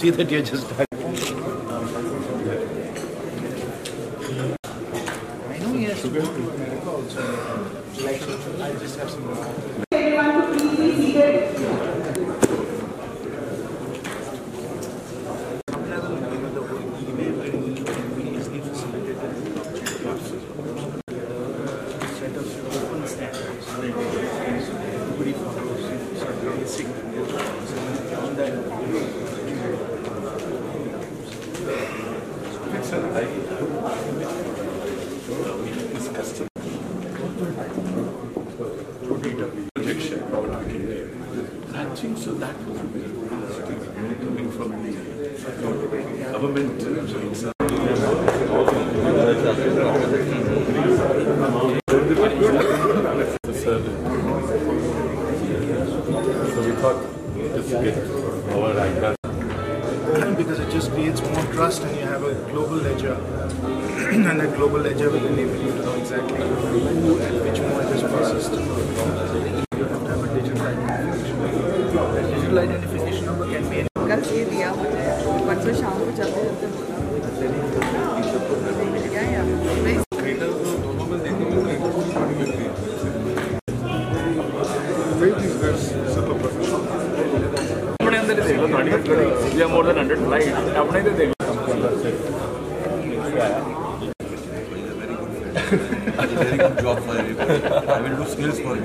see that you're just I know he has to go to America also. Like, I just have some. Everyone to please be seated. I think so that was coming from the government. So we thought just to get our idea. Because it just creates more trust and you have a global ledger and that global ledger will enable you to know exactly who and which mode is processed. You have to have a digital identification. That digital identification number can be कल ये दिया मुझे परसों शाम को चलते चलते बोला मिल गया या अपने अंदर देख लो थोड़ी या more than 100 flights अपने इधर देख लो very good job for everybody. I will do skills for you.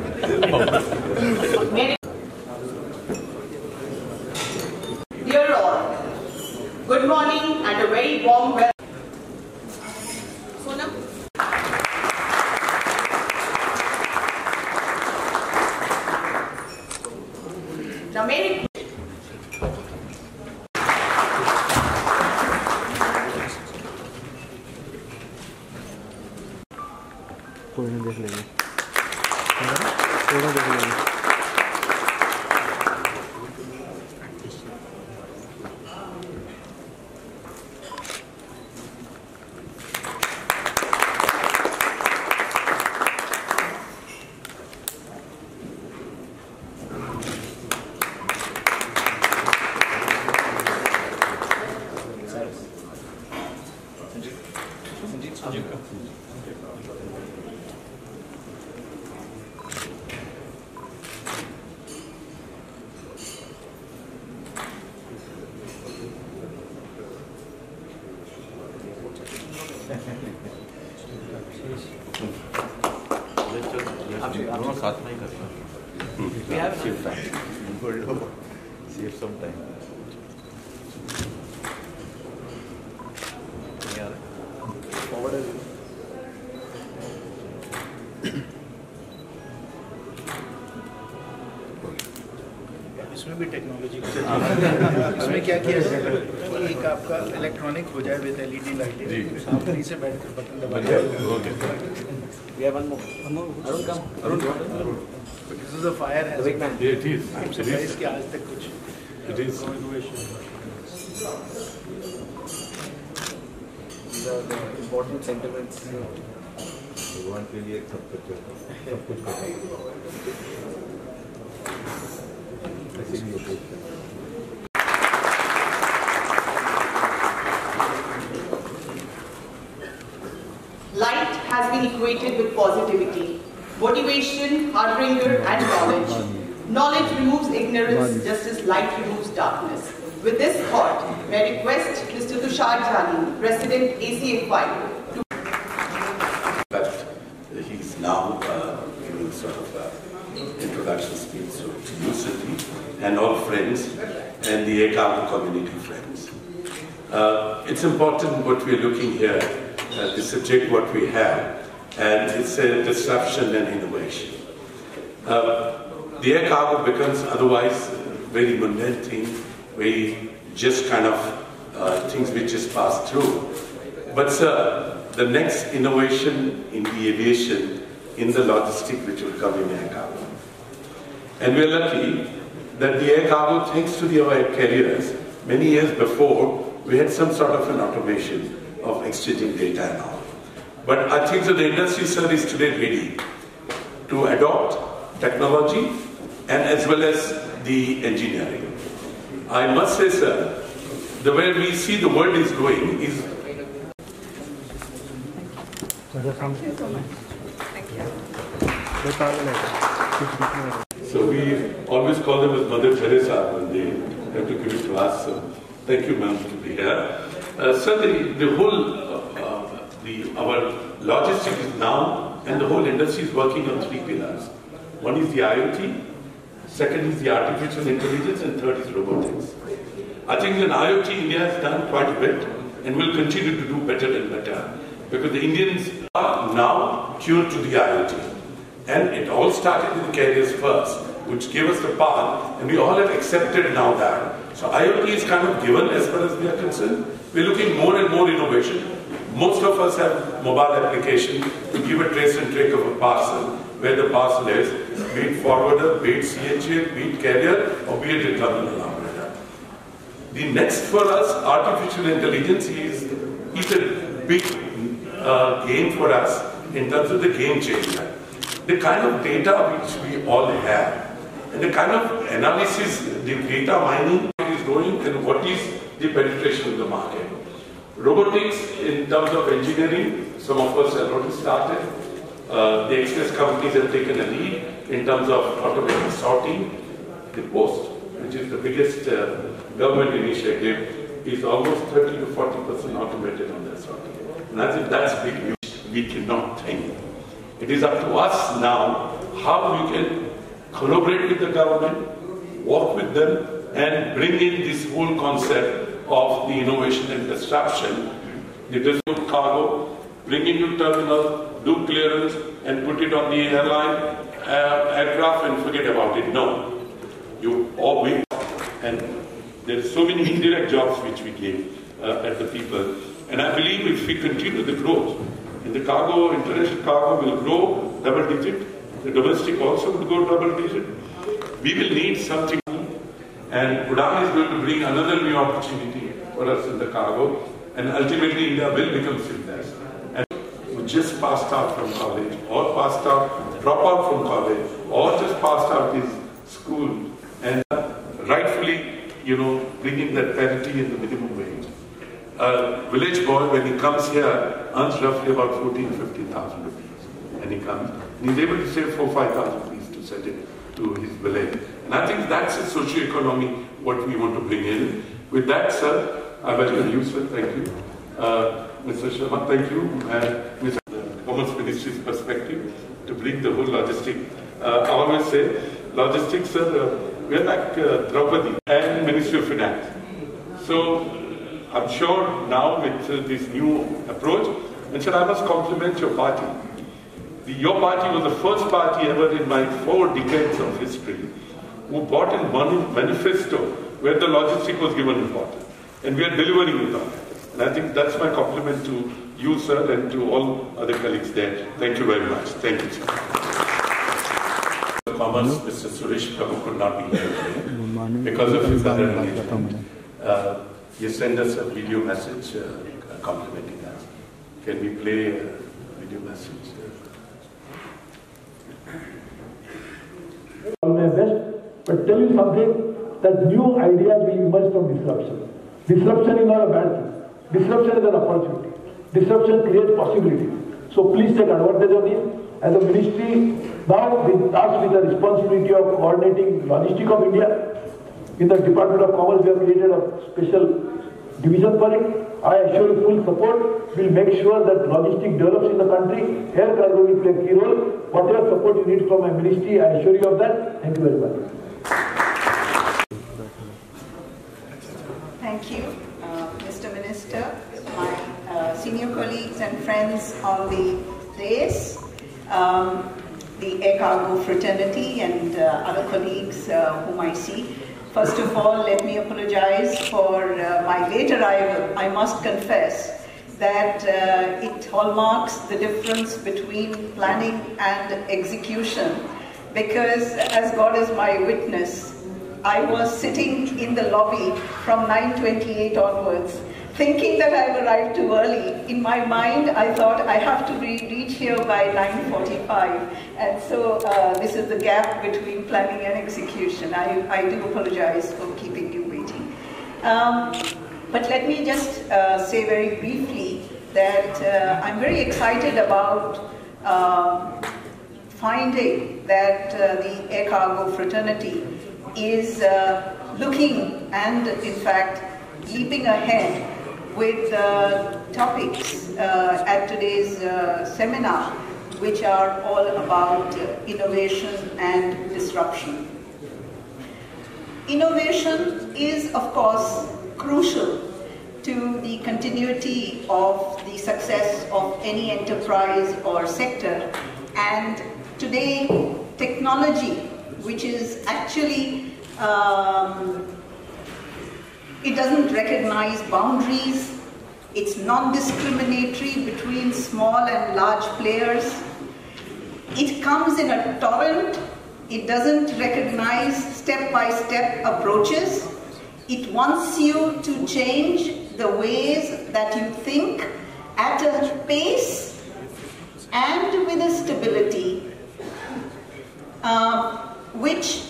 Dear all, good morning and a very warm welcome. Sonam. Now, Mary. देख लेंगे देख लेंगे दोनों साथ में ही करते हैं. We have enough time. Save some time. Forward is इसमें भी टेक्नोलॉजी इसमें क्या किया जाए एक आपका इलेक्ट्रॉनिक हो जाए विद एलईडी लाइटिंग आप कहीं से बैठ कर बटन दबा We have one more. Arun, come. Arun. This is a fire hazard. Big man. Yeah, it is. I'm surprised कि आज तक कुछ It is. These are the important sentiments. भगवान के लिए सब कुछ करना. ऐसे ही होता है. Light has been equated with positivity, motivation, harbinger, and knowledge. Knowledge removes ignorance just as light removes darkness. With this thought, may I request Mr. Tushar Jani, President ACFI, to... But he's now giving sort of introduction speech to you, Cindy, and all friends, and the ACFI community friends. It's important what we're looking here. The subject what we have, and it's a disruption and innovation. The air cargo becomes otherwise very mundane thing, very just kind of things which just pass through. But sir, the next innovation in the aviation, in the logistic which will come in air cargo. And we're lucky that the air cargo, thanks to the air carriers, many years before, we had some sort of an automation of exchanging data and all. But I think that the industry, sir, is today ready to adopt technology and as well as the engineering. I must say, sir, the way we see the world is going is. Thank you so much. Thank you. So we always call them as Mother Teresa when they have to give it to us. So thank you, ma'am, to be here. So the whole, our logistics is now, and the whole industry is working on 3 pillars. One is the IoT, second is the artificial intelligence, and third is robotics. I think in IoT, India has done quite a bit and will continue to do better and better because the Indians are now tuned to the IoT. And it all started with the carriers first, which gave us the path, and we all have accepted now that. So IoT is kind of given as far as we are concerned. We're looking more and more innovation. Most of us have mobile application to give a trace and track of a parcel, where the parcel is, be it forwarder, be it CHA, be it carrier, or be it a terminal operator. The next for us, artificial intelligence is a big game for us in terms of the game changer. The kind of data which we all have, and the kind of analysis the data mining is doing, and what is the penetration of the market. Robotics, in terms of engineering, some of us have already started. The express companies have taken a lead in terms of automated sorting. The post, which is the biggest government initiative, is almost 30 to 40% automated on that sorting. And I think that's big news. We cannot think. It is up to us now how we can collaborate with the government, work with them, and bring in this whole concept of the innovation and disruption. It is good cargo, bring in new terminal, do clearance, and put it on the airline aircraft and forget about it. No. You all wait. And there are so many indirect jobs which we gave at the people. And I believe if we continue the growth, and the cargo, international cargo will grow double digit, the domestic also will go double digit. We will need something, and Udaan is going to bring another new opportunity for us in the cargo, and ultimately India will become seamless. And who just passed out from college, or passed out, drop out from college, or just passed out his school, and rightfully, bringing that parity in the minimum wage. A village boy, when he comes here, earns roughly about 14,000 to 15,000 rupees. And he comes, and he's able to save 4,000 to 5,000 rupees to send it to his village. And I think that's a socio-economy, what we want to bring in. With that, sir, I welcome you, sir. Thank you. Mr. Sharma, thank you. And Mr. Commerce Ministry's perspective to bring the whole logistic. I always say, logistics, sir, we're like Draupadi and Ministry of Finance. So, I'm sure now with this new approach, and sir, I must compliment your party. Your party was the first party ever in my 4 decades of history who brought in one manifesto where the logistic was given importance. And we are delivering with that. And I think that's my compliment to you, sir, and to all other colleagues there. Thank you very much. Thank you, sir. Commerce, Mr. Suresh Prabhu could not be here today because of his other engagement. You send us a video message complimenting us. Can we play a video message? All my best, but tell you something, that new ideas will emerge from disruption. Disruption is not a bad thing. Disruption is an opportunity. Disruption creates possibilities. So please take advantage of this. As a ministry, now with us with the responsibility of coordinating logistics of India, in the Department of Commerce, we have created a special division for it. I assure you full support. We'll make sure that logistics develops in the country. Air cargo will play a key role. Whatever support you need from my ministry, I assure you of that. Thank you very much. Thank you, Mr. Minister, my senior colleagues and friends on the dais, the Air Cargo fraternity and other colleagues whom I see. First of all, let me apologize for my late arrival. I must confess that it hallmarks the difference between planning and execution, because as God is my witness, I was sitting in the lobby from 9:28 onwards, thinking that I've arrived too early. In my mind, I thought I have to reach here by 9:45. And so this is the gap between planning and execution. I do apologize for keeping you waiting. But let me just say very briefly that I'm very excited about finding that the air cargo fraternity is looking and in fact leaping ahead with topics at today's seminar, which are all about innovation and disruption. Innovation is, of course, crucial to the continuity of the success of any enterprise or sector. And today, technology, which is actually, it doesn't recognize boundaries, it's non-discriminatory between small and large players. It comes in a torrent. It doesn't recognize step-by-step approaches. It wants you to change the ways that you think at a pace and with a stability which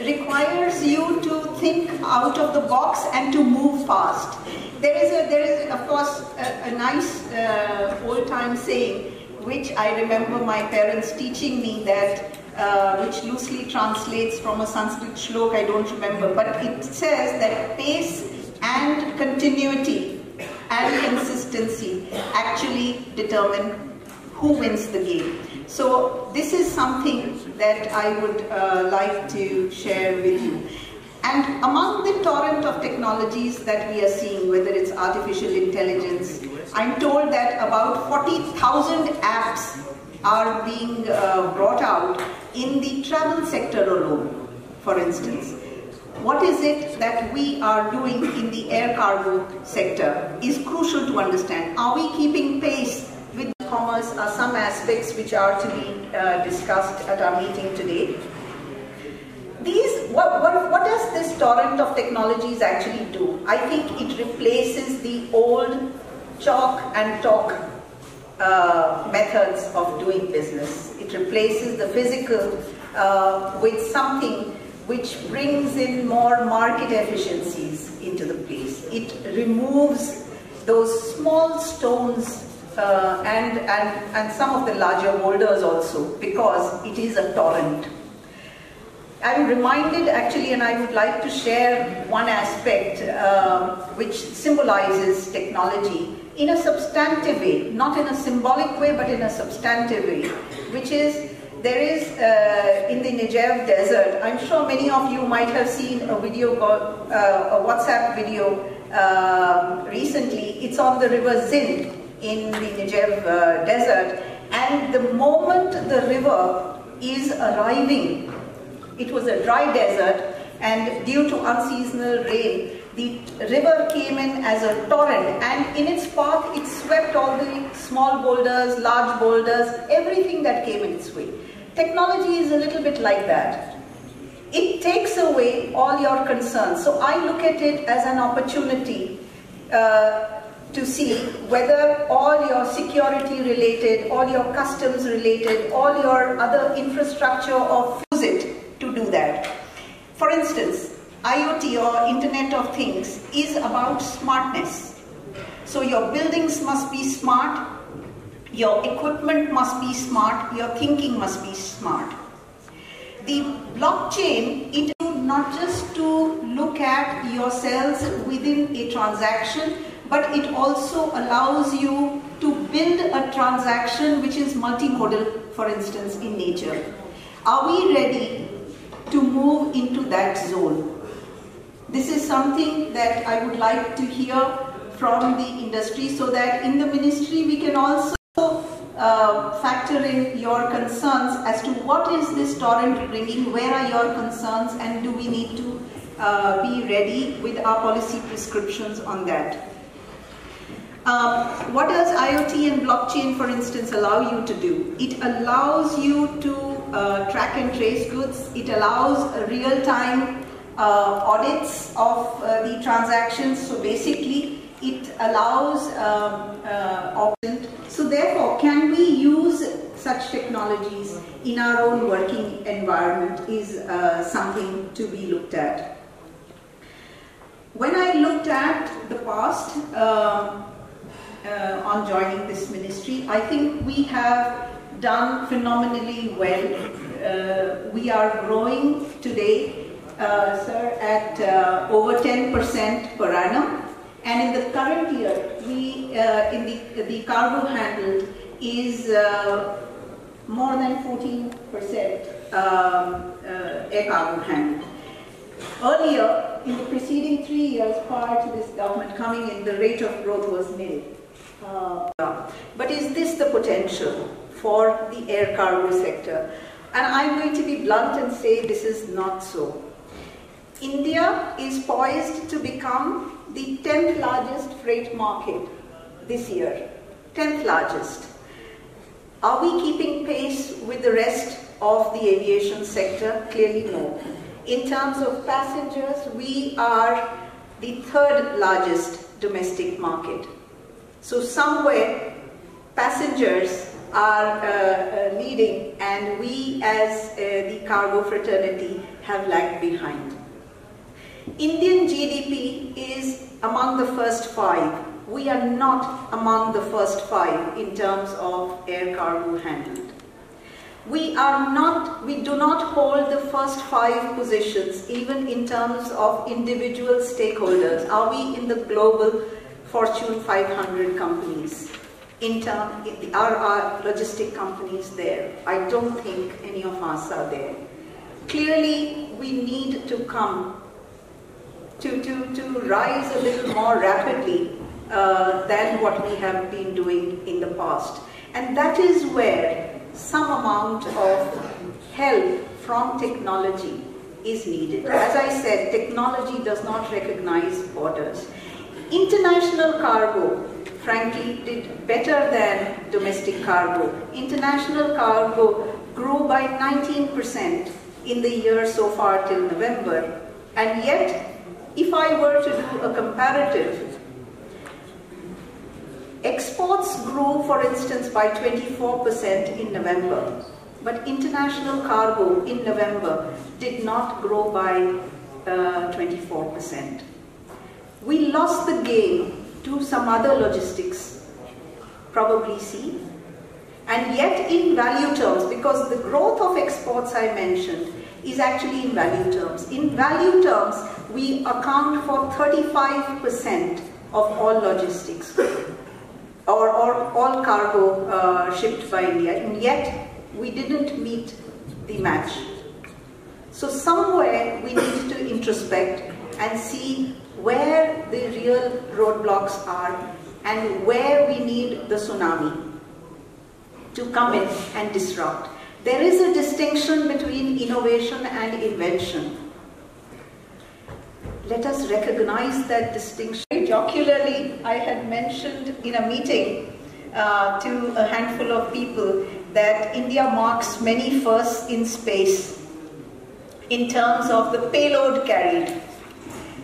requires you to think out of the box and to move fast. There is of course a nice old-time saying which I remember my parents teaching me, that which loosely translates from a Sanskrit shlok, I don't remember, but it says that pace and continuity and consistency actually determine who wins the game. So this is something that I would like to share with you. And among the torrent of technologies that we are seeing, whether it's artificial intelligence, I'm told that about 40,000 apps are being brought out in the travel sector alone, for instance. What is it that we are doing in the air cargo sector is crucial to understand. Are we keeping pace with commerce? Are some aspects which are to be discussed at our meeting today. What does this torrent of technologies actually do? I think it replaces the old chalk and talk methods of doing business. It replaces the physical with something which brings in more market efficiencies into the place. It removes those small stones and some of the larger boulders also, because it is a torrent. I'm reminded actually, and I would like to share one aspect which symbolizes technology in a substantive way, not in a symbolic way, but in a substantive way, which is, there is in the Negev desert, I'm sure many of you might have seen a video, a WhatsApp video recently. It's on the river Sind in the Negev desert, and the moment the river is arriving, it was a dry desert, and due to unseasonal rain, the river came in as a torrent, and in its path it swept all the small boulders, large boulders, everything that came in its way. Technology is a little bit like that. It takes away all your concerns. So I look at it as an opportunity to see whether all your security related, all your customs related, all your other infrastructure, or use it to do that. For instance, IoT or Internet of Things is about smartness. So your buildings must be smart, your equipment must be smart, your thinking must be smart. The blockchain, it is not just to look at yourselves within a transaction, but it also allows you to build a transaction which is multimodal, for instance, in nature. Are we ready to move into that zone? This is something that I would like to hear from the industry, so that in the ministry we can also factor in your concerns as to what is this torrent bringing, where are your concerns, and do we need to be ready with our policy prescriptions on that. What does IoT and blockchain, for instance, allow you to do? It allows you to track and trace goods. It allows real-time audits of the transactions. So basically, it allows so therefore, can we use such technologies in our own working environment is something to be looked at. When I looked at the past on joining this ministry, I think we have done phenomenally well. We are growing today, sir, at over 10% per annum, and in the current year, we the cargo handled is more than 14% air cargo handled. Earlier, in the preceding 3 years prior to this government coming in, the rate of growth was nil. But is this the potential for the air cargo sector? And I'm going to be blunt and say this is not so. India is poised to become the 10th largest freight market this year. 10th largest. Are we keeping pace with the rest of the aviation sector? Clearly no. In terms of passengers, we are the 3rd largest domestic market. So somewhere passengers are leading, and we as the cargo fraternity have lagged behind. Indian GDP is among the first 5. We are not among the first 5 in terms of air cargo handled. We do not hold the first 5 positions even in terms of individual stakeholders. Are we in the global Fortune 500 companies? Are our logistic companies there? I don't think any of us are there. Clearly, we need to come to rise a little more rapidly than what we have been doing in the past. And that is where some amount of help from technology is needed. As I said, technology does not recognize borders. International cargo, frankly, did better than domestic cargo. International cargo grew by 19% in the year so far till November. And yet, if I were to do a comparative, exports grew, for instance, by 24% in November, but international cargo in November did not grow by 24%. We lost the game to some other logistics, probably sea, and yet in value terms, because the growth of exports I mentioned is actually in value terms. In value terms, we account for 35% of all logistics, or all cargo shipped by India, and yet we didn't meet the match. So somewhere we need to introspect and see where the real roadblocks are and where we need the tsunami to come in and disrupt. There is a distinction between innovation and invention. Let us recognize that distinction. Jocularly, I had mentioned in a meeting to a handful of people that India marks many firsts in space in terms of the payload carried.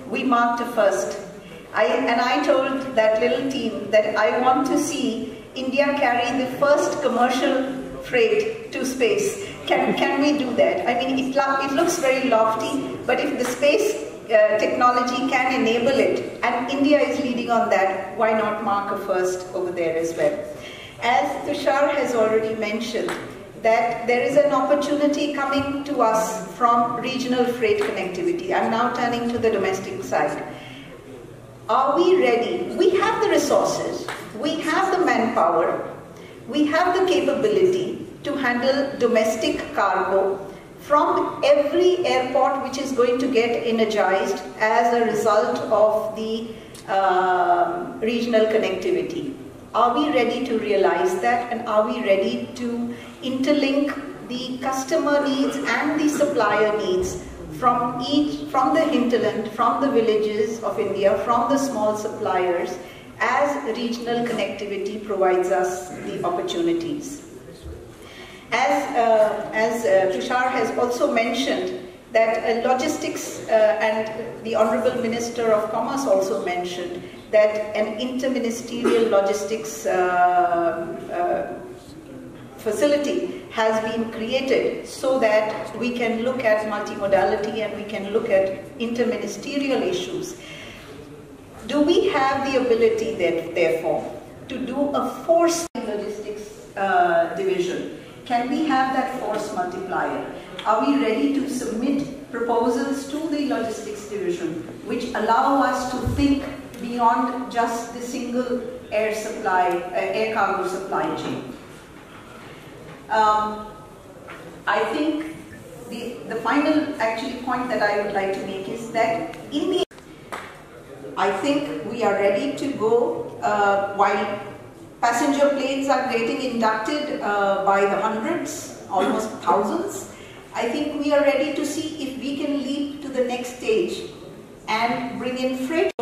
We marked a first. I told that little team that I want to see India carry the first commercial freight to space. Can we do that? I mean, it looks very lofty, but if the space technology can enable it, and India is leading on that, why not mark a first over there as well? As Tushar has already mentioned, that there is an opportunity coming to us from regional freight connectivity. I'm now turning to the domestic side. Are we ready? We have the resources, we have the manpower, we have the capability to handle domestic cargo from every airport which is going to get energized as a result of the regional connectivity. Are we ready to realize that, and are we ready to interlink the customer needs and the supplier needs from the hinterland, from the villages of India, from the small suppliers, as regional connectivity provides us the opportunities? As Tushar has also mentioned, that logistics, and the Honorable Minister of Commerce also mentioned, that an interministerial logistics facility has been created so that we can look at multimodality and we can look at interministerial issues. Do we have the ability, therefore, to do a force logistics division? Can we have that force multiplier? Are we ready to submit proposals to the logistics division which allow us to think beyond just the single air cargo supply chain? I think the final actually point that I would like to make is that I think we are ready to go while passenger planes are getting inducted by the hundreds, almost thousands. I think we are ready to see if we can leap to the next stage and bring in freight.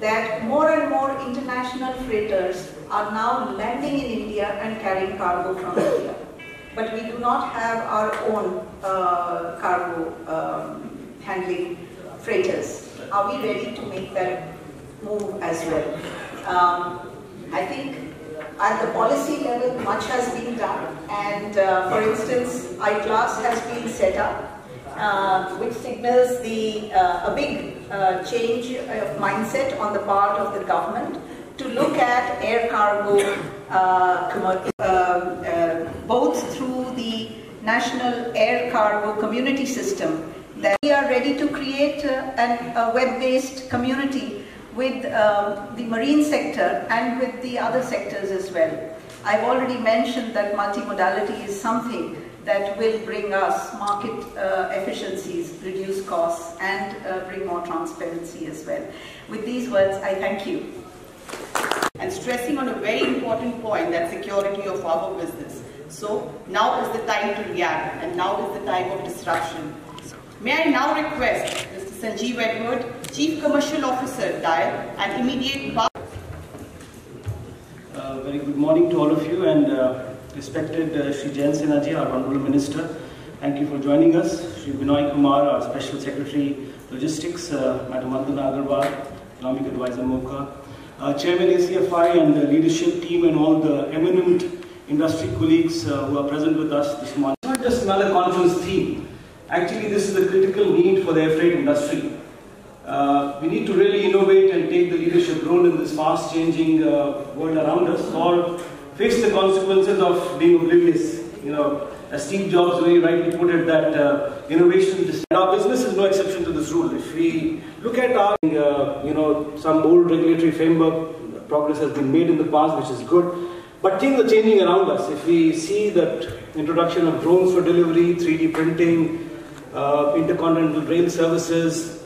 That more and more international freighters are now landing in India and carrying cargo from India. But we do not have our own cargo handling freighters. Are we ready to make that move as well? I think at the policy level, much has been done, and for instance, I-Class has been set up, which signals a big change of mindset on the part of the government to look at air cargo both through the National Air Cargo Community System. That we are ready to create a web-based community with the marine sector and with the other sectors as well. I've already mentioned that multimodality is something that will bring us market efficiencies, reduce costs, and bring more transparency as well. With these words, I thank you. And stressing on a very important point, that security of our business. So now is the time to react, and now is the time of disruption. May I now request Mr. Sanjeev Edward, Chief Commercial Officer, DIAL, and immediate... Very good morning to all of you, and respected Shri Jain Sinha ji, our Honorable Minister. Thank you for joining us. Shri Binoy Kumar, our Special Secretary, Logistics, Madam Vandana Agarwal, Economic Advisor MOCA, Chairman ACFI and the leadership team and all the eminent industry colleagues who are present with us this morning. It's not just another conference theme. Actually, this is a critical need for the air freight industry. We need to really innovate and take the leadership role in this fast-changing world around us, or face the consequences of being oblivious. You know, as Steve Jobs very rightly put it, that innovation. Our business is no exception to this rule. If we look at our, some old regulatory framework, progress has been made in the past, which is good. But things are changing around us. If we see that introduction of drones for delivery, 3D printing, intercontinental rail services,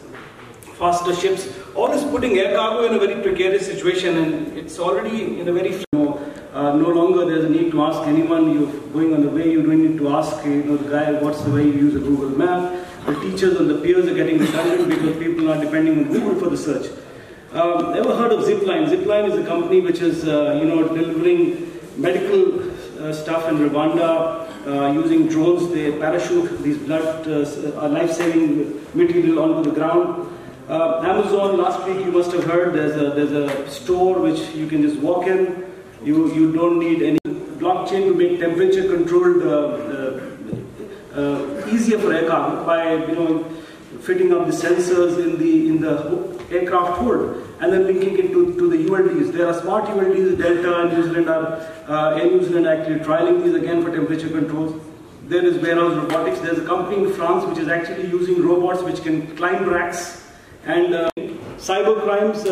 faster ships, all is putting air cargo in a very precarious situation, and it's already in a very no longer there's a need to ask anyone. You're going on the way, you don't need to ask the guy what's the way you use a Google map. The teachers and the peers are getting redundant because people are depending on Google for the search. Ever heard of Zipline? Zipline is a company which is delivering medical stuff in Rwanda using drones. They parachute these blood life-saving material onto the ground. Amazon, last week you must have heard, there's a store which you can just walk in. You don't need any blockchain to make temperature controlled easier for air cargo by fitting up the sensors in the aircraft hold and then linking it to the ULDs. There are smart ULDs. Delta and New Zealand Air New Zealand actually trialing these again for temperature controls. There is warehouse robotics. There's a company in France which is actually using robots which can climb racks. And cyber crimes,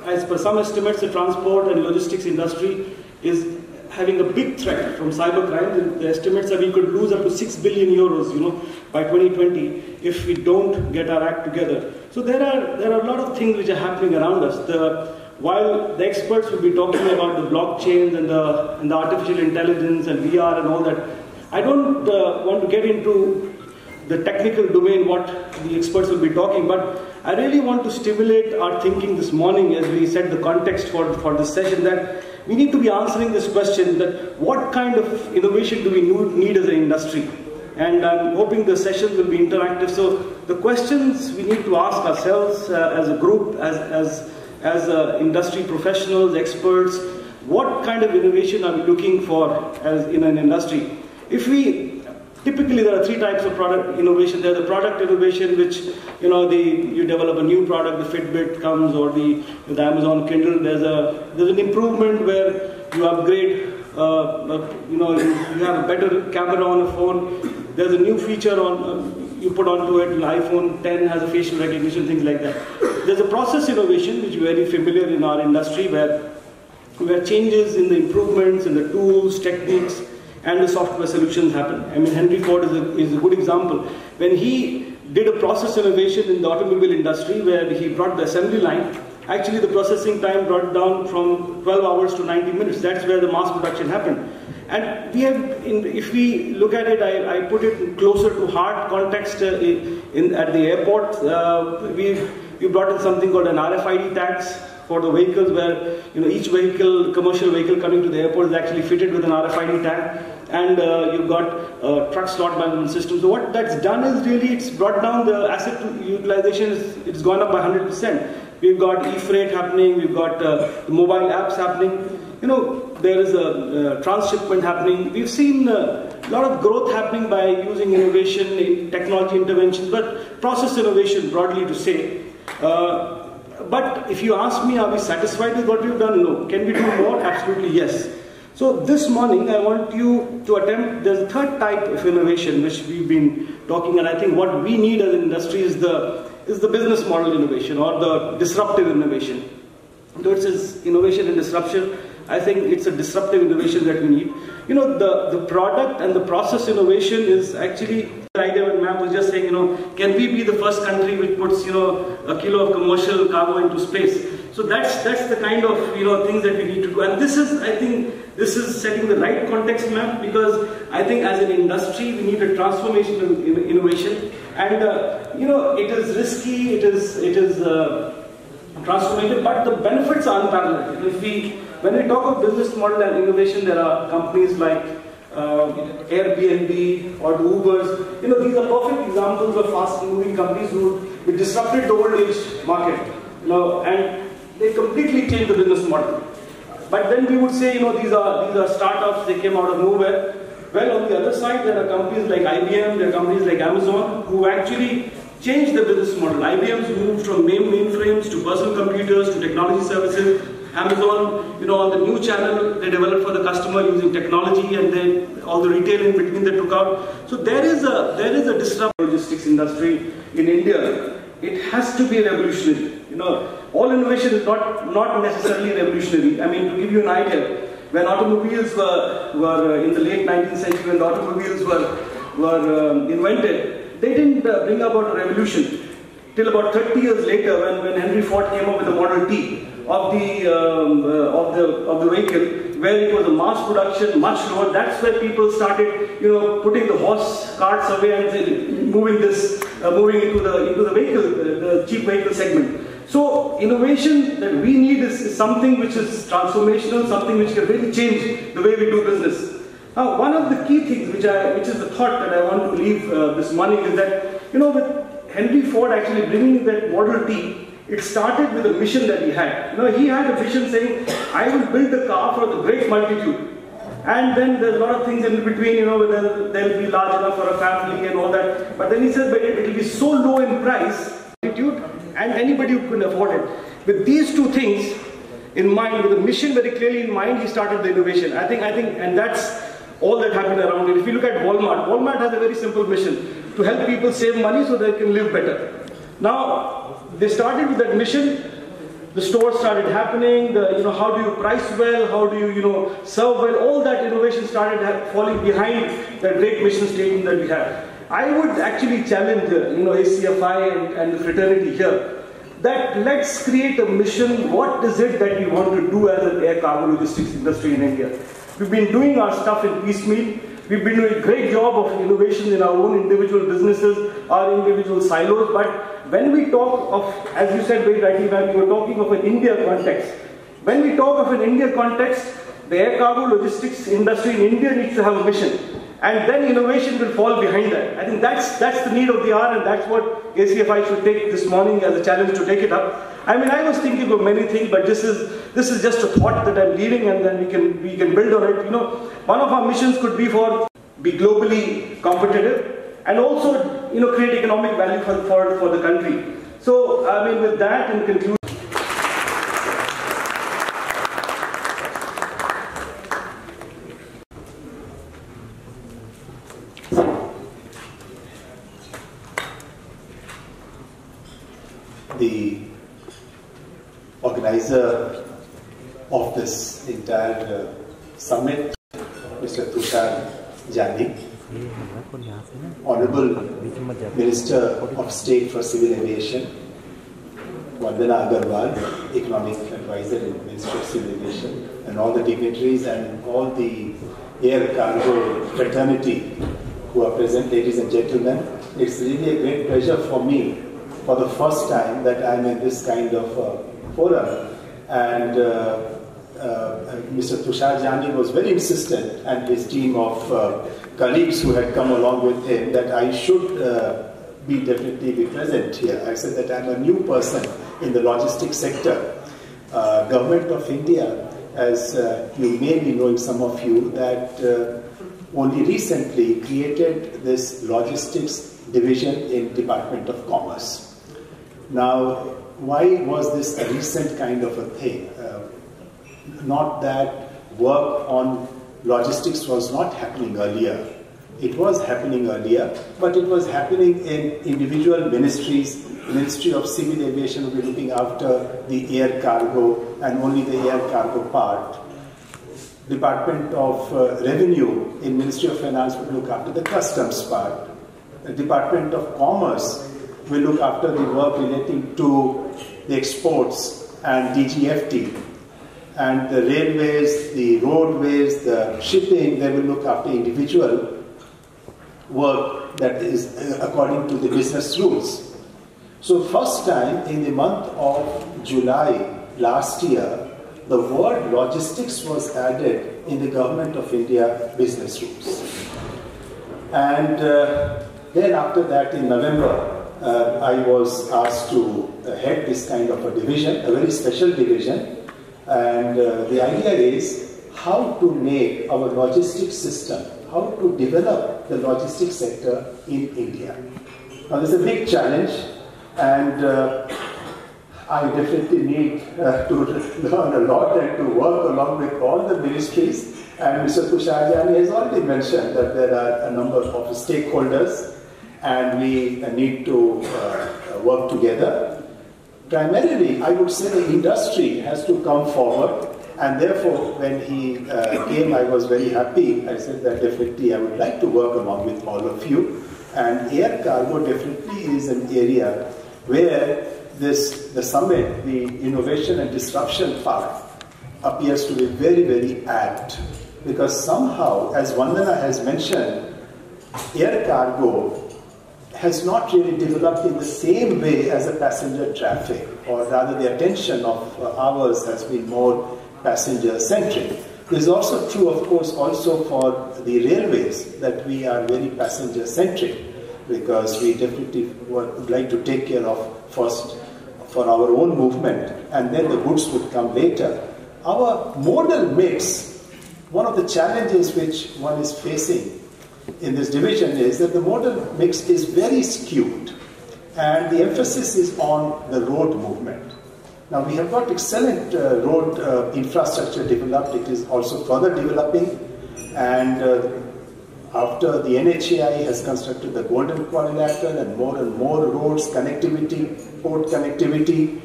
as per some estimates, the transport and logistics industry is having a big threat from cyber crime. The estimates are we could lose up to 6 billion euros, by 2020 if we don't get our act together. So there are a lot of things which are happening around us. While the experts will be talking about the blockchains and the artificial intelligence and VR and all that, I don't want to get into the technical domain, what the experts will be talking, but I really want to stimulate our thinking this morning as we set the context for this session, that we need to be answering this question, that what kind of innovation do we need as an industry? And I'm hoping the session will be interactive. So the questions we need to ask ourselves as a group, as industry professionals, experts, what kind of innovation are we looking for as in an industry? If we Typically, there are three types of product innovation. There's the product innovation, which you develop a new product. The Fitbit comes, or the Amazon Kindle. There's an improvement where you upgrade. You have a better camera on a phone. There's a new feature you put onto it. An iPhone 10 has a facial recognition, things like that. There's a process innovation, which is very familiar in our industry, where changes in the improvements, in the tools, techniques, and the software solutions happen. I mean, Henry Ford is a good example. When he did a process innovation in the automobile industry, where he brought the assembly line, actually the processing time brought down from 12 hours to 90 minutes. That's where the mass production happened. And we have, if we look at it, I put it closer to heart context at the airport. We brought in something called an RFID tags for the vehicles, where each vehicle, commercial vehicle coming to the airport is actually fitted with an RFID tag, and you've got a truck slot management system. So what that's done is really it's brought down the asset utilization. It's gone up by 100%. We've got e-freight happening. We've got the mobile apps happening. There is a transshipment happening. We've seen a lot of growth happening by using innovation in technology interventions, but process innovation broadly to say. But if you ask me, are we satisfied with what we've done? No. Can we do more? Absolutely yes. So this morning I want you to attempt, there's a third type of innovation which we've been talking, and I think what we need as an industry is the business model innovation, or the disruptive innovation. So it says innovation and disruption. I think it's a disruptive innovation that we need. The product and the process innovation is actually the idea when ma'am was just saying, can we be the first country which puts, a kilo of commercial cargo into space? So that's the kind of, things that we need to do. And I think this is setting the right context, ma'am, because I think as an industry, we need a transformational innovation. And, it is risky, it is transformative, but the benefits are unparalleled. When we talk of business model and innovation, there are companies like Airbnb or the Ubers. These are perfect examples of fast-moving companies who disrupted the old age market. And they completely changed the business model. But then we would say, these are startups. They came out of nowhere. Well, on the other side, there are companies like IBM. There are companies like Amazon who actually changed the business model. IBM's moved from mainframes to personal computers to technology services. Amazon, on the new channel they developed for the customer using technology, and then all the retail in between they took out. So there is a disruptive logistics industry in India. It has to be revolutionary. All innovation is not necessarily revolutionary. I mean, to give you an idea, when automobiles were in the late 19th century, when the automobiles were invented, they didn't bring about a revolution. Till about 30 years later, when Henry Ford came up with the Model T of the vehicle, where it was a mass production, much lower. That's where people started, putting the horse carts away and moving into the vehicle, the cheap vehicle segment. So innovation that we need is something which is transformational, something which can really change the way we do business. Now, one of the key things which is the thought that I want to leave this morning is that, with Henry Ford actually bringing that Model T, it started with a mission that he had. He had a vision saying, I will build a car for the great multitude. And then there's a lot of things in between, whether they'll be large enough for a family and all that. But then he said, but it will be so low in price, and anybody who can afford it. With these two things in mind, with the mission very clearly in mind, he started the innovation. I think, and that's all that happened around it. If you look at Walmart, Walmart has a very simple mission: to help people save money so they can live better. Now, they started with that mission. The stores started happening. How do you price well? How do you, serve well? All that innovation started falling behind that great mission statement that we have. I would actually challenge, ACFI and the fraternity here, that let's create a mission. What is it that we want to do as an air cargo logistics industry in India? We've been doing our stuff in piecemeal. We've been doing a great job of innovation in our own individual businesses, our individual silos. But when we talk of, as you said very rightly, when we were talking of an India context, when we talk of an India context, the air cargo logistics industry in India needs to have a mission. And then innovation will fall behind that. I think that's the need of the hour, and that's what ACFI should take this morning as a challenge to take it up. I mean, I was thinking of many things, but this is just a thought that I'm leaving, and then we can build on it. One of our missions could be for be globally competitive, and also create economic value for the country. So I mean, with that in conclusion, the organizer of this entire summit, Mr. Tushar Jani, Honorable Minister of State for Civil Aviation, Vandana Agarwal, Economic Advisor in Ministry of Civil Aviation, and all the dignitaries and all the air cargo fraternity who are present, ladies and gentlemen. It's really a great pleasure for me, for the first time, that I'm in this kind of forum. And Mr. Tushar Jani was very insistent, and his team of colleagues who had come along with him, that I should definitely be present here. I said that I'm a new person in the logistics sector. Government of India, as you may be knowing, some of you, that only recently created this logistics division in Department of Commerce. Now, why was this a recent kind of a thing? Not that work on logistics was not happening earlier. It was happening earlier, but it was happening in individual ministries. Ministry of Civil Aviation will be looking after the air cargo and only the air cargo part. Department of Revenue in Ministry of Finance will look after the customs part. The Department of Commerce will look after the work relating to the exports and DGFT. And the railways, the roadways, the shipping, they will look after individual work that is according to the business rules. So first time in the month of July last year, the word logistics was added in the Government of India business rules. And then after that in November, I was asked to head this kind of a division, a very special division. And the idea is how to make our logistics system, how to develop the logistics sector in India. Now, this is a big challenge, and I definitely need to learn a lot and to work along with all the ministries. And Mr. Tushar Jani has already mentioned that there are a number of stakeholders, and we need to work together. Primarily, I would say the industry has to come forward, and therefore, when he came, I was very happy. I said that definitely I would like to work along with all of you. And air cargo definitely is an area where the summit, the innovation and disruption part, appears to be very, very apt. Because somehow, as Vandana has mentioned, air cargo has not really developed in the same way as a passenger traffic, or rather the attention of ours has been more passenger-centric. This is also true, of course, also for the railways, that we are very passenger-centric, because we definitely would like to take care of first for our own movement, and then the goods would come later. Our modal mix, one of the challenges which one is facing in this division is that the modal mix is very skewed, and the emphasis is on the road movement. Now, we have got excellent road infrastructure developed. It is also further developing, and after the NHAI has constructed the Golden Quadrilateral and more roads, connectivity, port connectivity.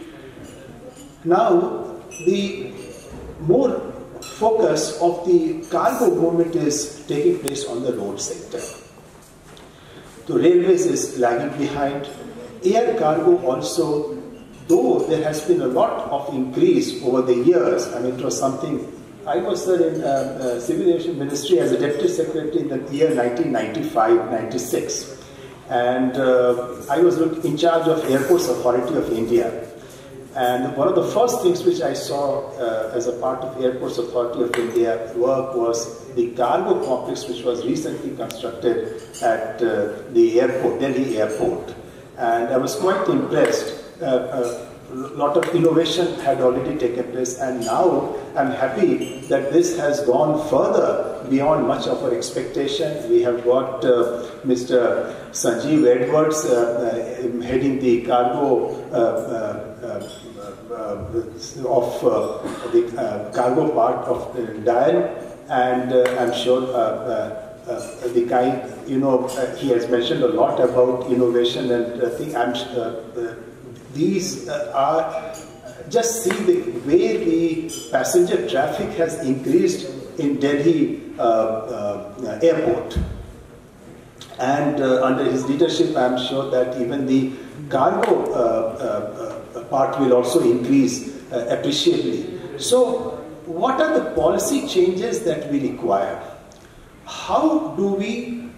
Now, the more focus of the cargo movement is taking place on the road sector. The railways is lagging behind. Air cargo also, though there has been a lot of increase over the years. I mean, it was something, I was in Civil Aviation Ministry as a Deputy Secretary in the year 1995-96. And I was in charge of Airports Authority of India. And one of the first things which I saw as a part of Airports Authority of India work was the cargo complex which was recently constructed at the airport, Delhi Airport. And I was quite impressed. A lot of innovation had already taken place, and now I'm happy that this has gone further beyond much of our expectation. We have got Mr. Sanjeev Edwards heading the cargo the cargo part of DIAL, and I'm sure the guy, he has mentioned a lot about innovation, and I think these are, just see the way the passenger traffic has increased in Delhi airport. And under his leadership, I'm sure that even the cargo part will also increase appreciably. So, what are the policy changes that we require? How do we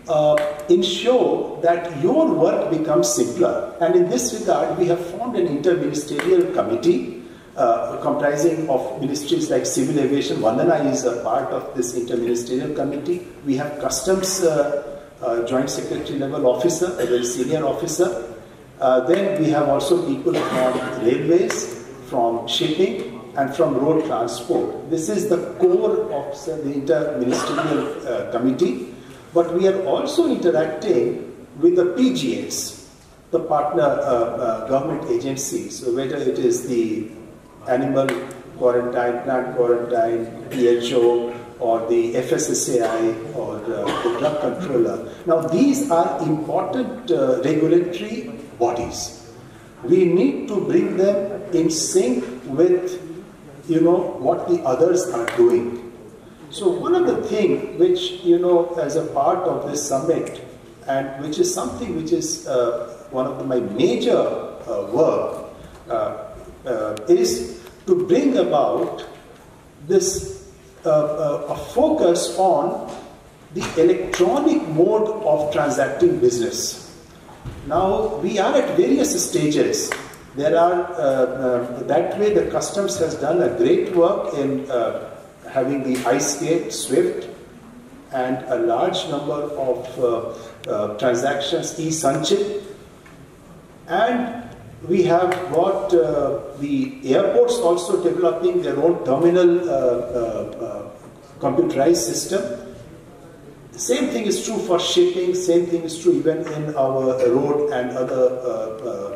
ensure that your work becomes simpler? And in this regard, we have formed an interministerial committee comprising of ministries like Civil Aviation. Vandana is a part of this interministerial committee. We have Customs Joint Secretary level officer, a very senior officer. Then we have also people from railways, from shipping, and from road transport. This is the core of the interministerial committee. But we are also interacting with the PGAs, the partner government agencies, so whether it is the animal quarantine, plant quarantine, PHO, or the FSSAI, or the drug controller. Now, these are important regulatory bodies. We need to bring them in sync with, what the others are doing. So one of the things which, as a part of this summit, and which is something which is one of my major work, is to bring about this a focus on the electronic mode of transacting business. Now, we are at various stages. There are, that way the customs has done a great work in having the iSgate, SWIFT, and a large number of transactions, e-Sanchit. And we have got the airports also developing their own terminal computerized system. The same thing is true for shipping, same thing is true even in our road and other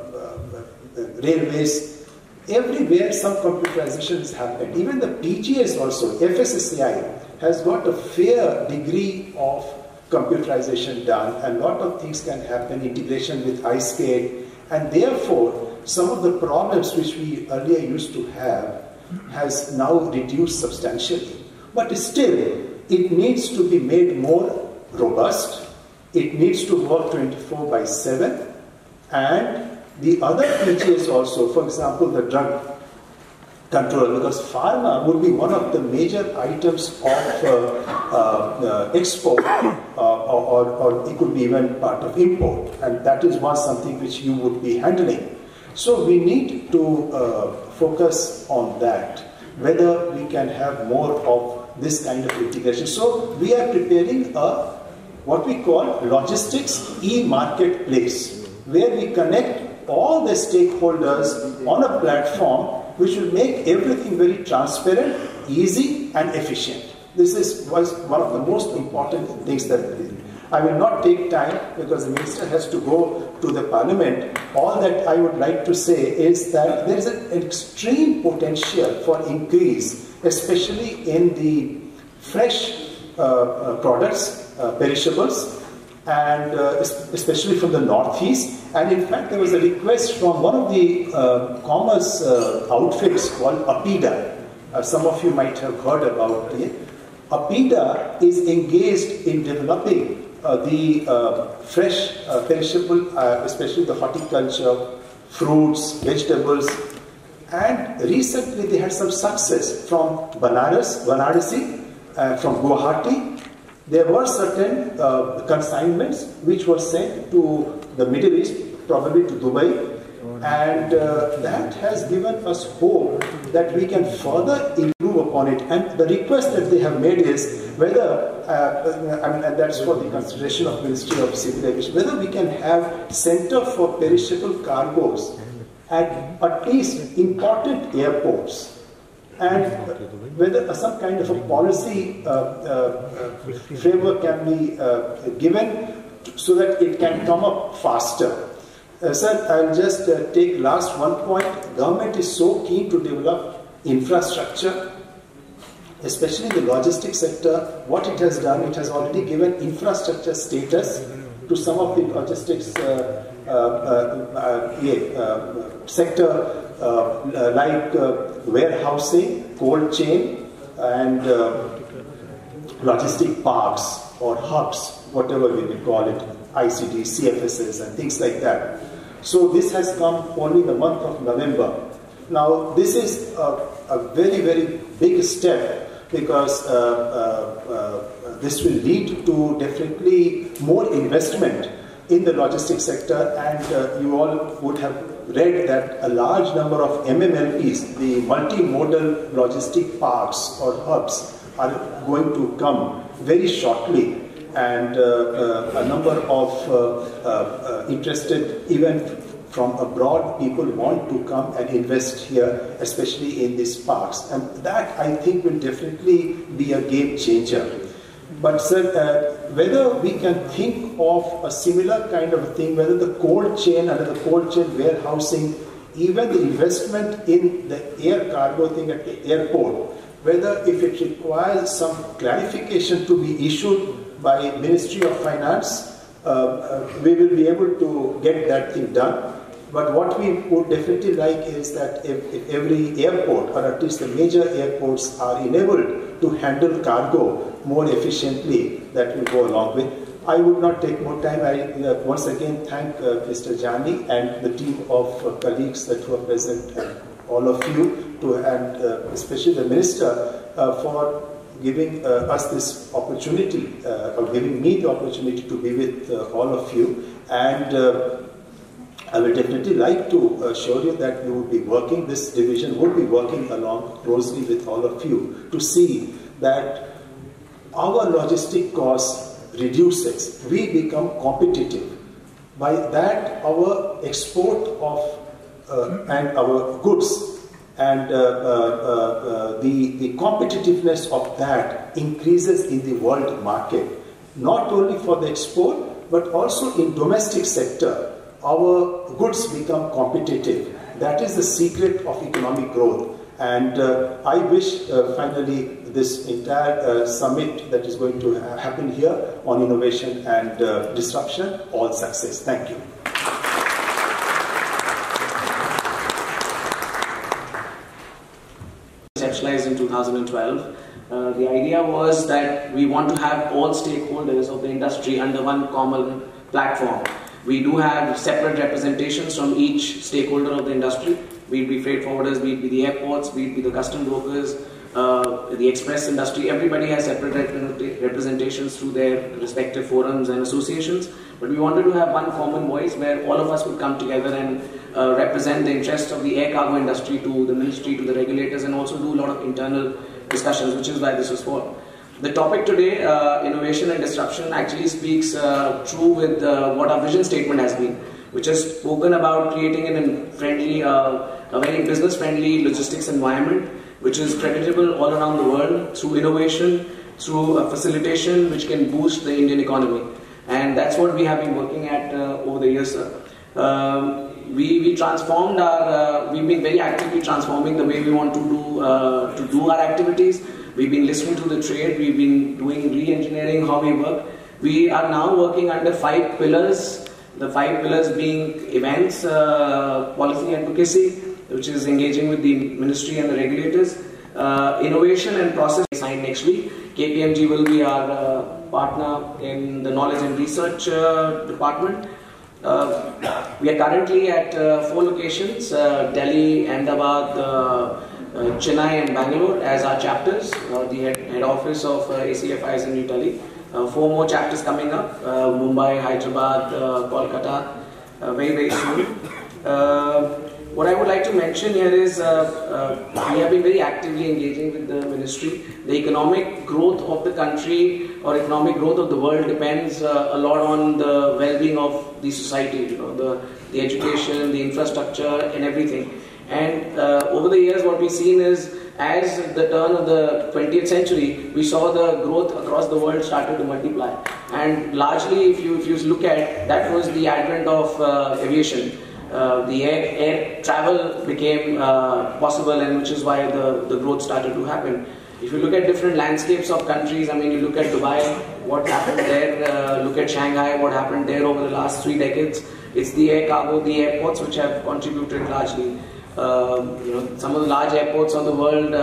railways. Everywhere some computerization has happened. Even the PGAs also, FSSAI has got a fair degree of computerization done, and a lot of things can happen, integration with iSgate, and therefore some of the problems which we earlier used to have has now reduced substantially. But still, it needs to be made more robust, it needs to work 24/7, and the other PGAs also, for example, the drug control, because pharma would be one of the major items of export, or it could be even part of import, and that is something which you would be handling. So we need to focus on that, whether we can have more of this kind of integration. So we are preparing what we call logistics e-marketplace, where we connect all the stakeholders on a platform which will make everything very transparent, easy, and efficient. This was one of the most important things that we did. I will not take time because the minister has to go to the parliament. All that I would like to say is that there is an extreme potential for increase, especially in the fresh products, perishables, and especially from the northeast. And in fact, there was a request from one of the commerce outfits called APIDA. Some of you might have heard about it. APIDA is engaged in developing the fresh perishable, especially the horticulture, fruits, vegetables. And recently they had some success from Varanasi, from Guwahati. There were certain consignments which were sent to the Middle East, probably to Dubai, and that has given us hope that we can further improve upon it. And the request that they have made is whether, and that's for the consideration of Ministry of Civil Aviation, whether we can have Center for Perishable Cargoes at least important airports, and whether some kind of a policy framework can be given so that it can come up faster. Sir, I'll just take last one point. Government is so keen to develop infrastructure, especially the logistics sector. What it has done, it has already given infrastructure status to some of the logistics sector, like warehousing, cold chain, and logistic parks or hubs, whatever we will call it, ICD, CFSs and things like that. So this has come only in the month of November. Now this is a very, very big step, because this will lead to definitely more investment in the logistics sector, and you all would have read that a large number of MMLPs, the multimodal logistic parks or hubs, are going to come very shortly, and a number of interested, even from abroad, people want to come and invest here, especially in these parks, and that I think will definitely be a game changer. But sir, whether we can think of a similar kind of thing, whether the cold chain, under the cold chain warehousing, even the investment in the air cargo thing at the airport, whether if it requires some clarification to be issued by Ministry of Finance, we will be able to get that thing done. But what we would definitely like is that if every airport, or at least the major airports, are enabled to handle cargo more efficiently, that will go along with. I would not take more time. I once again thank Mr. Jani and the team of colleagues that were present, and all of you, and especially the Minister, for giving us this opportunity, or giving me the opportunity to be with all of you. And I will definitely like to assure you that we will be working, this division will be working along closely with all of you to see that our logistic costs reduces, we become competitive. By that, our export of and our goods and the competitiveness of that increases in the world market, not only for the export but also in domestic sector. Our goods become competitive. That is the secret of economic growth. And I wish finally this entire summit that is going to happen here on innovation and disruption, all success. Thank you. Conceptualized in 2012. The idea was that we want to have all stakeholders of the industry under one common platform. We do have separate representations from each stakeholder of the industry, be it the freight forwarders, be it the airports, be it the custom brokers, the express industry. Everybody has separate representations through their respective forums and associations. But we wanted to have one common voice where all of us would come together and represent the interests of the air cargo industry to the ministry, to the regulators, and also do a lot of internal discussions, which is why this was formed. The topic today, innovation and disruption, actually speaks true with what our vision statement has been, which has spoken about creating a very business-friendly logistics environment, which is creditable all around the world through innovation, through facilitation, which can boost the Indian economy. And that's what we have been working at over the years, sir. We transformed we've been very actively transforming the way we want to do our activities. We've been listening to the trade, we've been doing re-engineering how we work. We are now working under 5 pillars, the 5 pillars being events, policy advocacy, which is engaging with the ministry and the regulators, innovation and process signed next week. KPMG will be our partner in the knowledge and research department. We are currently at 4 locations, Delhi, Ahmedabad, Chennai and Bangalore as our chapters. The head office of ACFI is in New Delhi. 4 more chapters coming up, Mumbai, Hyderabad, Kolkata, very, very soon. What I would like to mention here is we have been very actively engaging with the ministry. The economic growth of the country or economic growth of the world depends a lot on the well-being of the society, the education, the infrastructure and everything. And over the years what we've seen is as the turn of the 20th century, we saw the growth across the world started to multiply. And largely, if you look at, that was the advent of aviation. The air travel became possible, and which is why the growth started to happen. If you look at different landscapes of countries, I mean, you look at Dubai, what happened there, look at Shanghai, what happened there over the last 3 decades. It's the air cargo, the airports which have contributed largely. Some of the large airports of the world,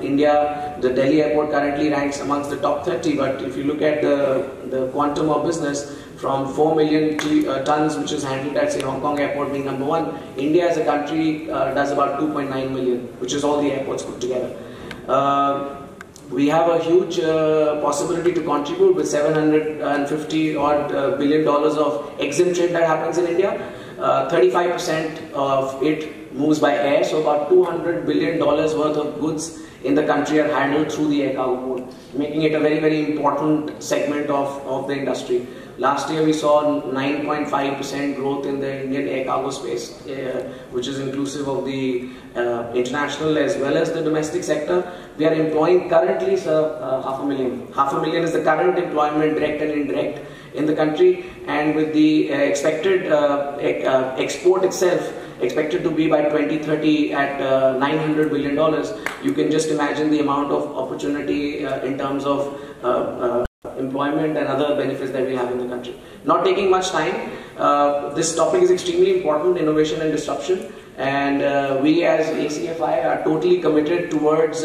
India, the Delhi airport currently ranks amongst the top 30, but if you look at the quantum of business, from 4 million tons, which is handled at, say, Hong Kong airport being number 1, India as a country does about 2.9 million, which is all the airports put together. We have a huge possibility to contribute with $750 odd billion of EXIM trade that happens in India. 35% of it moves by air, so about $200 billion worth of goods in the country are handled through the air cargo mode, making it a very, very important segment of the industry. Last year we saw 9.5% growth in the Indian air cargo space, which is inclusive of the international as well as the domestic sector. We are employing currently 500,000. 500,000 is the current employment, direct and indirect, in the country, and with the expected export itself expected to be by 2030 at $900 billion, you can just imagine the amount of opportunity in terms of employment and other benefits that we have in the country. Not taking much time, this topic is extremely important, innovation and disruption, and we as ACFI are totally committed towards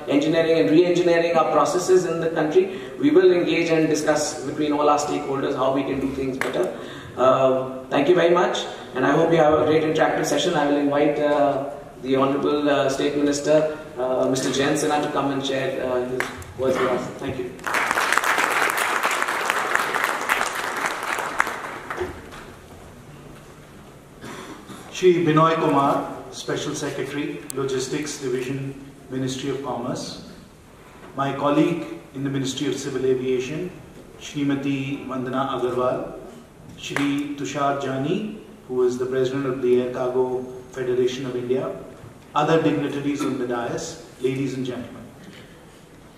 engineering and re-engineering our processes in the country. We will engage and discuss between all our stakeholders how we can do things better. Thank you very much, and I hope you have a great interactive session. I will invite the Honorable State Minister, Mr. Jayant Sinha, to come and share his words with us. Thank you. Shri Binoy Kumar, Special Secretary, Logistics Division, Ministry of Commerce. My colleague in the Ministry of Civil Aviation, Shrimati Vandana Agarwal. Shri Tushar Jani, who is the President of the Air Cargo Federation of India. Other dignitaries on the dais, ladies and gentlemen.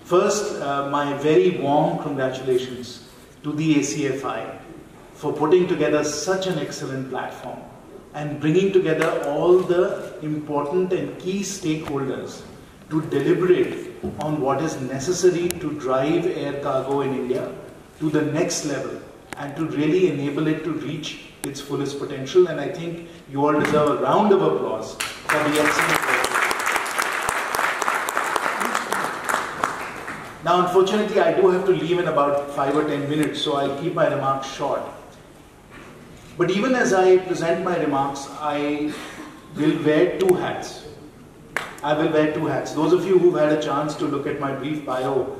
First, my very warm congratulations to the ACFI for putting together such an excellent platform and bringing together all the important and key stakeholders to deliberate on what is necessary to drive air cargo in India to the next level and to really enable it to reach its fullest potential. And I think you all deserve a round of applause for the excellent work. Now, unfortunately, I do have to leave in about 5 or 10 minutes, so I'll keep my remarks short. But even as I present my remarks, I will wear 2 hats. I will wear 2 hats. Those of you who've had a chance to look at my brief bio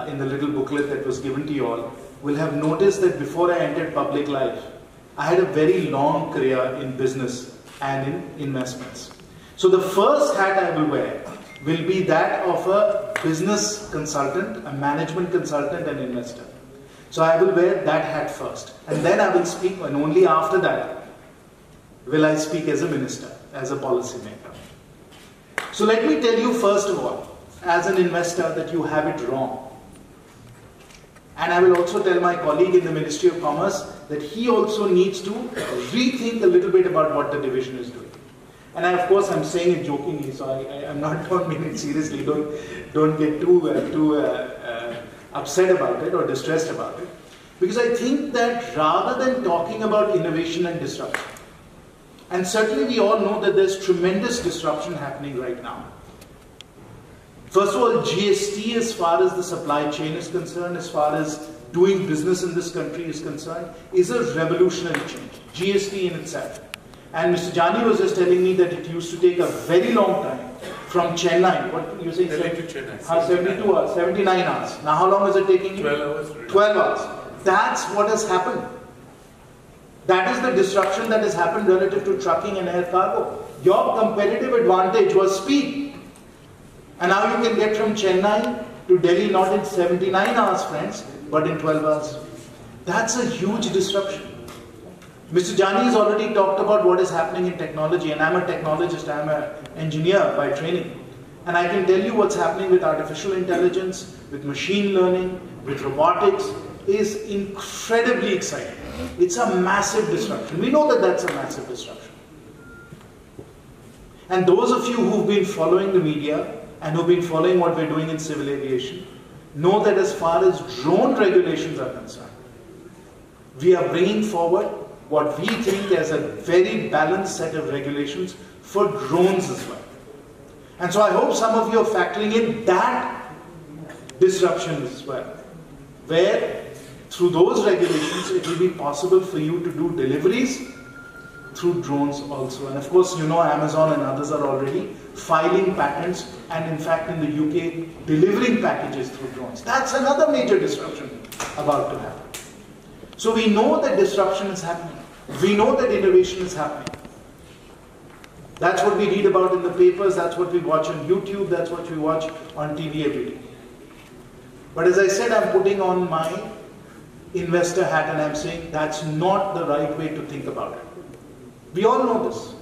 in the little booklet that was given to you all will have noticed that before I entered public life, I had a very long career in business and in investments. So the first hat I will wear will be that of a business consultant, a management consultant and investor. So I will wear that hat first, and then I will speak, and only after that will I speak as a minister, as a policy maker. So let me tell you first of all, as an investor, that you have it wrong. And I will also tell my colleague in the Ministry of Commerce that he also needs to rethink a little bit about what the division is doing. And of course, I'm saying it jokingly, so I'm not meaning it seriously. Don't get too upset about it or distressed about it. Because I think that rather than talking about innovation and disruption, and certainly we all know that there's tremendous disruption happening right now. First of all, GST, as far as the supply chain is concerned, as far as doing business in this country is concerned, is a revolutionary change. GST in itself. And Mr. Jani was just telling me that it used to take a very long time from Chennai. What you saying? Delhi to Chennai. 72 hours, 79 hours. Now how long is it taking you? 12 hours. 12 hours. That's what has happened. That is the disruption that has happened relative to trucking and air cargo. Your competitive advantage was speed. And now you can get from Chennai to Delhi not in 79 hours, friends, but in 12 hours. That's a huge disruption. Mr. Jani has already talked about what is happening in technology, and I'm a technologist, I'm an engineer by training. And I can tell you what's happening with artificial intelligence, with machine learning, with robotics is incredibly exciting. It's a massive disruption. We know that that's a massive disruption. And those of you who've been following the media and who've been following what we're doing in civil aviation know that as far as drone regulations are concerned, we are bringing forward what we think is a very balanced set of regulations for drones as well. And so I hope some of you are factoring in that disruption as well, where through those regulations it will be possible for you to do deliveries through drones also. And of course, you know, Amazon and others are already filing patents and in fact in the UK delivering packages through drones. That's another major disruption about to happen. So we know that disruption is happening. We know that innovation is happening. That's what we read about in the papers, that's what we watch on YouTube, that's what we watch on TV every day. But as I said, I'm putting on my investor hat and I'm saying that's not the right way to think about it. We all know this.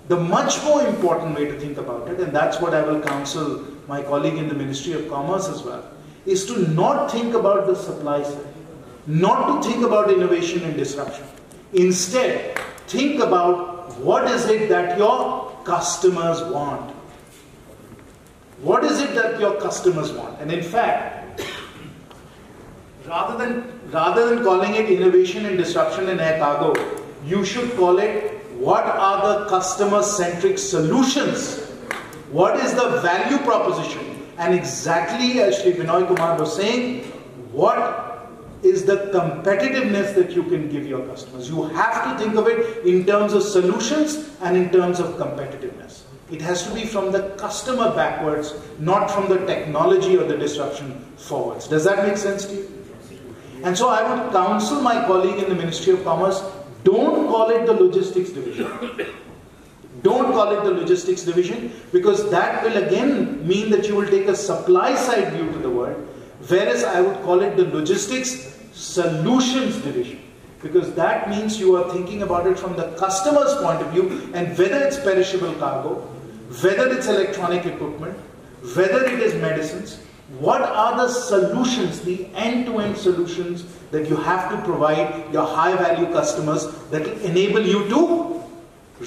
The much more important way to think about it, and that's what I will counsel my colleague in the Ministry of Commerce as well, is to not think about the supply side, not to think about innovation and disruption. Instead, think about what is it that your customers want. What is it that your customers want? And in fact, rather than calling it innovation and disruption in air cargo, you should call it what are the customer-centric solutions? What is the value proposition? And exactly as Shri Binoy Kumar was saying, what is the competitiveness that you can give your customers? You have to think of it in terms of solutions and in terms of competitiveness. It has to be from the customer backwards, not from the technology or the disruption forwards. Does that make sense to you? And so I would counsel my colleague in the Ministry of Commerce, don't call it the logistics division. Don't call it the logistics division, because that will again mean that you will take a supply side view to the world, whereas I would call it the logistics solutions division, because that means you are thinking about it from the customer's point of view, and whether it's perishable cargo, whether it's electronic equipment, whether it is medicines, what are the solutions, the end-to-end solutions that you have to provide your high-value customers that will enable you to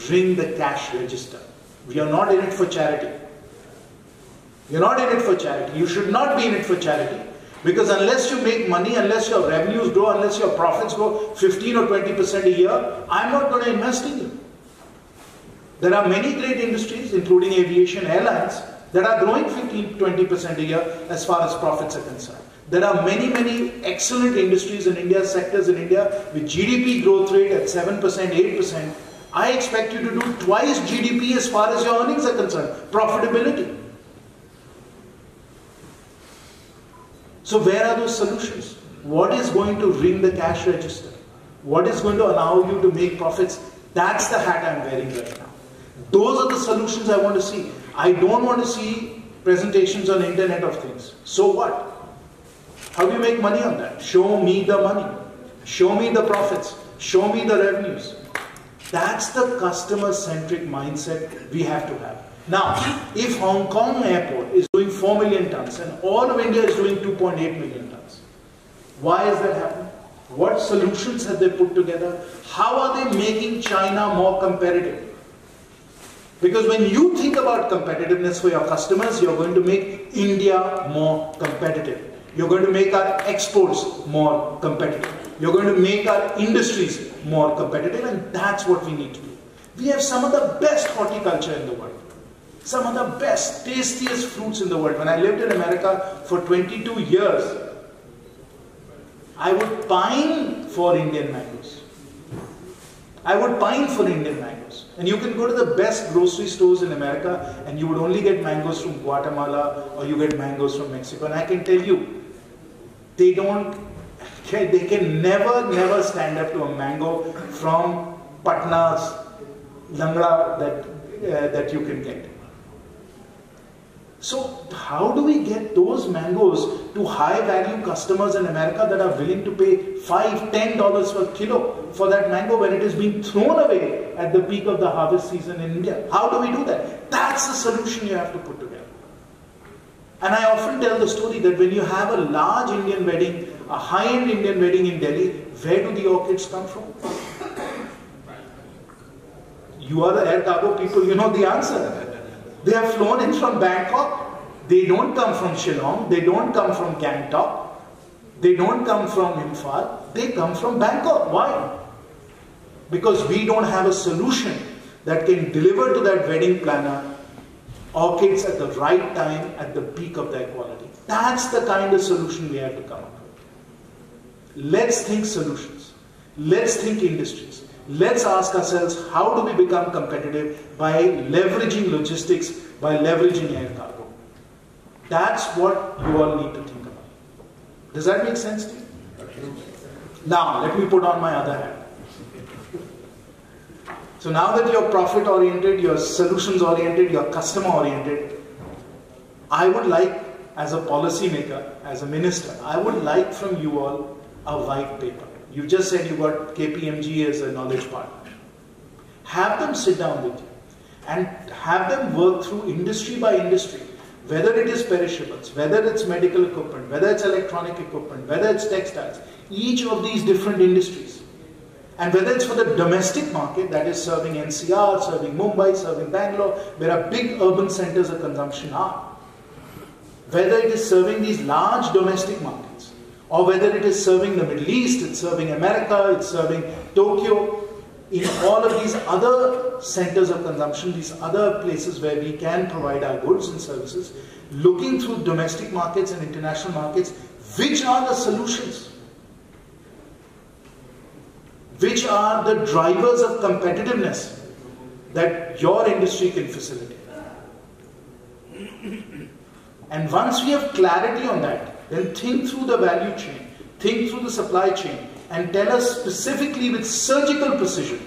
ring the cash register. We are not in it for charity. You're not in it for charity. You should not be in it for charity. Because unless you make money, unless your revenues grow, unless your profits grow 15 or 20% a year, I'm not going to invest in you. There are many great industries, including aviation, airlines, that are growing 15 to 20% a year as far as profits are concerned. There are many excellent industries in India, sectors in India with GDP growth rate at 7%, 8%. I expect you to do twice GDP as far as your earnings are concerned. Profitability. So where are those solutions? What is going to ring the cash register? What is going to allow you to make profits? That's the hat I'm wearing right now. Those are the solutions I want to see. I don't want to see presentations on Internet of Things. So what? How do you make money on that? Show me the money. Show me the profits. Show me the revenues. That's the customer-centric mindset we have to have. Now, if Hong Kong airport is doing 4 million tons and all of India is doing 2.8 million tons, why is that happening? What solutions have they put together? How are they making China more competitive? Because when you think about competitiveness for your customers, you're going to make India more competitive. You're going to make our exports more competitive. You're going to make our industries more competitive, and that's what we need to do. We have some of the best horticulture in the world. Some of the best, tastiest fruits in the world. When I lived in America for 22 years, I would pine for Indian mangoes. I would pine for Indian mangoes. And you can go to the best grocery stores in America and you would only get mangoes from Guatemala or you get mangoes from Mexico. And I can tell you, they can never stand up to a mango from Patna's Langla that you can get. So how do we get those mangoes to high-value customers in America that are willing to pay $5, $10 per kilo for that mango when it is being thrown away at the peak of the harvest season in India? How do we do that? That's the solution you have to put together. And I often tell the story that when you have a large Indian wedding, a high-end Indian wedding in Delhi, where do the orchids come from? You are the air cargo people, you know the answer. They have flown in from Bangkok. They don't come from Shillong. They don't come from Gangtok. They don't come from Imphal. They come from Bangkok. Why? Because we don't have a solution that can deliver to that wedding planner orchids at the right time, at the peak of their quality. That's the kind of solution we have to come up with. Let's think solutions. Let's think industries. Let's ask ourselves, how do we become competitive by leveraging logistics, by leveraging air cargo? That's what you all need to think about. Does that make sense to you? Now, let me put on my other hat. So now that you're profit-oriented, you're solutions-oriented, you're customer-oriented, I would like, as a policymaker, as a minister, I would like from you all a white paper. You just said you got KPMG as a knowledge partner. Have them sit down with you and have them work through industry by industry, whether it is perishables, whether it's medical equipment, whether it's electronic equipment, whether it's textiles, each of these different industries. And whether it's for the domestic market, that is serving NCR, serving Mumbai, serving Bangalore, where our big urban centers of consumption are. Whether it is serving these large domestic markets, or whether it is serving the Middle East, it's serving America, it's serving Tokyo, in all of these other centers of consumption, these other places where we can provide our goods and services, looking through domestic markets and international markets, which are the solutions? Which are the drivers of competitiveness that your industry can facilitate? And once we have clarity on that, then think through the value chain, think through the supply chain, and tell us specifically with surgical precision.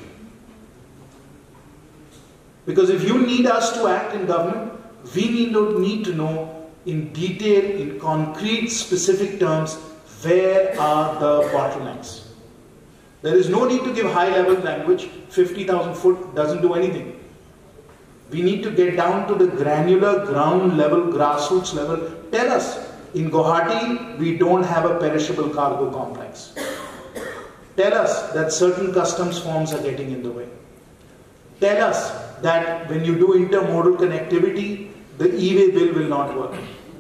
Because if you need us to act in government, we need to know in detail, in concrete, specific terms, where are the bottlenecks. There is no need to give high-level language. 50,000 foot doesn't do anything. We need to get down to the granular, ground level, grassroots level. Tell us, in Guwahati, we don't have a perishable cargo complex. Tell us that certain customs forms are getting in the way. Tell us that when you do intermodal connectivity, the e-way bill will not work.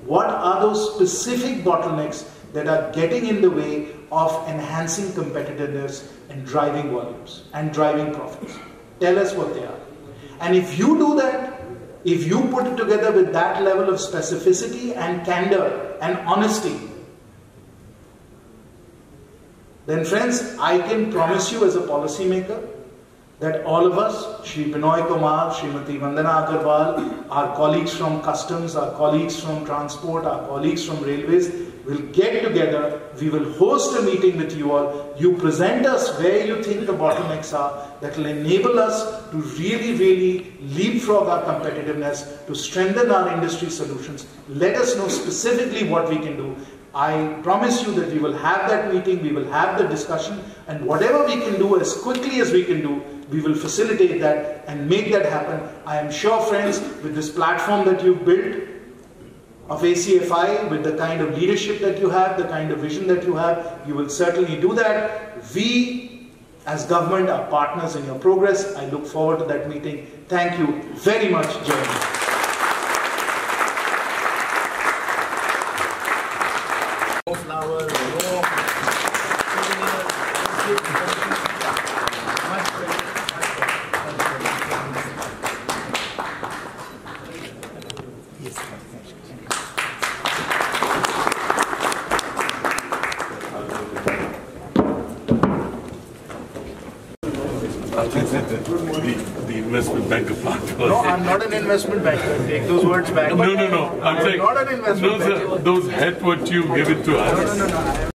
What are those specific bottlenecks that are getting in the way of enhancing competitiveness and driving volumes and driving profits? Tell us what they are. And if you do that, if you put it together with that level of specificity and candor and honesty, then friends, I can promise you as a policymaker that all of us, Shri Binoy Kumar, Srimati Vandana Agarwal, our colleagues from customs, our colleagues from transport, our colleagues from railways, will get together, we will host a meeting with you all. You present us where you think the bottlenecks are that will enable us to really leapfrog our competitiveness, to strengthen our industry solutions. Let us know specifically what we can do. I promise you that we will have that meeting, we will have the discussion, and whatever we can do as quickly as we can do, we will facilitate that and make that happen. I am sure, friends, with this platform that you've built of ACFI, with the kind of leadership that you have, the kind of vision that you have, you will certainly do that. We, as government, are partners in your progress. I look forward to that meeting. Thank you very much, Jai. The investment banker part. No, I'm not an investment banker. Take those words back. No. I'm saying, not an investment banker. those head what you give it to us. No.